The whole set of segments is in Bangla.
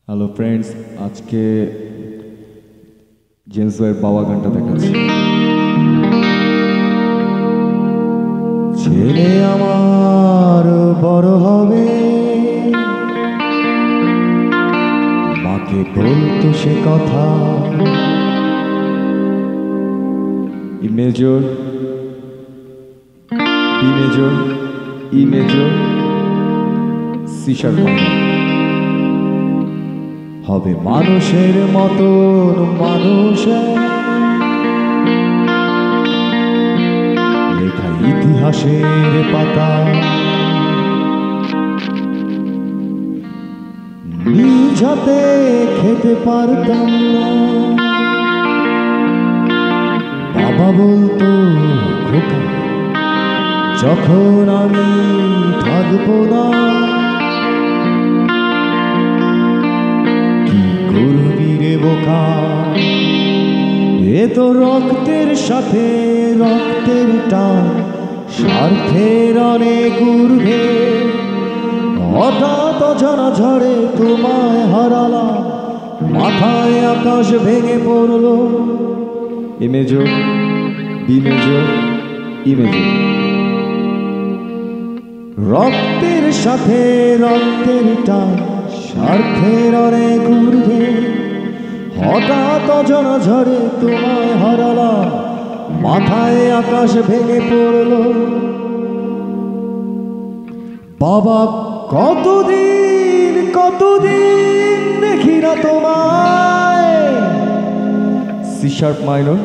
হ্যালো ফ্রেন্ডস, আজকে জেমস ভাইয়ের বাবা গানটা দেখাচ্ছি। ছেলে আমার বড় হবে, মাকে বলতো সে কথা। E major, B major, E major, C sharp minor. হবে মানুষের মতন মানুষ, লেখা ইতিহাসের পাতা। নিজ হাতে খেতে পারতাম না, বাবা বলতো খোকা যখন আমি থাকবো না। বোকা, এ তো রক্তের সাথে রক্তের টান, স্বার্থের অনেক ঊর্ধ্বে। হঠাৎ অজানা ঝড়ে তোমায় হারালাম, মাথায় আকাশ ভেঙে পড়লো। A major, B major, E major. রক্তের সাথে রক্তের টান, স্বার্থের অনেক ঊর্ধ্বে। হঠাৎ অজানা ঝড়ে তোমায় হারালাম, মাথায় আকাশ ভেঙে পড়ল। বাবা কতদিন কতদিন দেখি না তোমায়। C sharp minor,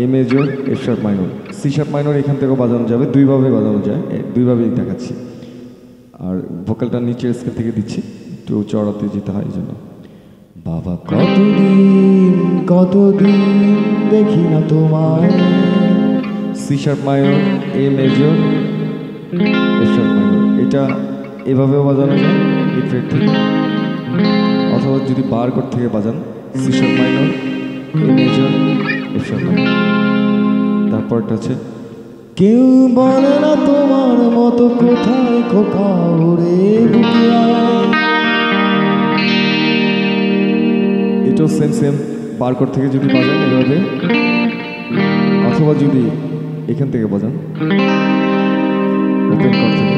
A major, F sharp minor. C sharp minor এখান থেকেও বাজানো যাবে, দুইভাবে বাজানো যায়, দুইভাবেই দেখাচ্ছি। আর ভোকালটা নিচের স্কেল থেকে দিচ্ছি, একটু চড়াতে যেতে হয় এই জন্য। বাবা কতদিন কতদিন দেখি না তোমায়। C sharp minor, A major, F sharp minor. এটা এভাবেও বাজানো যায় এই ফ্রেট থেকে, অথবা যদি বার কোড থেকে বাজান, C sharp minor, A major, F sharp minor. তারপরটা আছে কেউ বলে না তোমার মতো কোথায় খোকা উড়ে বুকে আয়। এটাও সেম সেম, বার কোড থেকে যদি বাজান এভাবে, অথবা যদি এখান থেকে বাজান ওপেন কোড থেকে।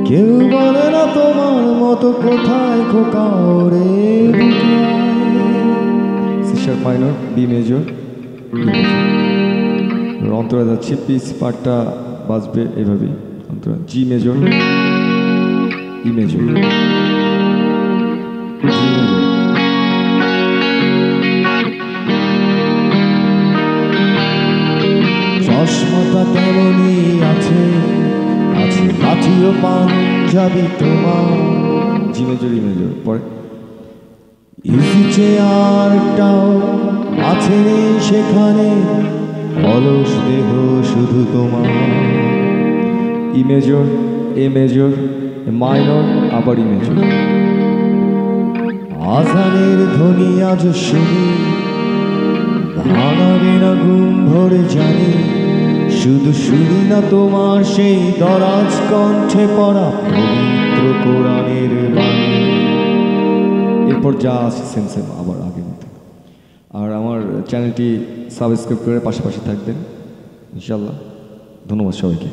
কেউ বলে না তোমার মতো কোথায় খোকা ওরে বুকে আয়। C sharp minor, B major, E major. অন্তরা যাচ্ছে, পিচ পার্টটা বাজবে এভাবেই। অন্তরা G major, E major, G major. চশমাটা তেমনই আছে, আছে লাঠি ও পাঞ্জাবি তোমার। G major, E major. পরে ইজি চেয়ারটাও আছে সেখানে, অলস দেহ শুধু তোমার। E major, A major, minor, আবার ই মেজর। আজানের ধ্বনি আজ শুনি, ভাঙাবে না ঘুম ভরে জানি। শুধু শুনি না তোমার সেই দরাজ কণ্ঠে পড়া পবিত্র কোরআনের বাণী। এরপর যা আছে সেম সেম আবার আগের মতো। আর আমার চ্যানেলটি সাবস্ক্রাইব করে পাশাপাশি থাকবেন ইনশাল্লাহ। ধন্যবাদ সবাইকে।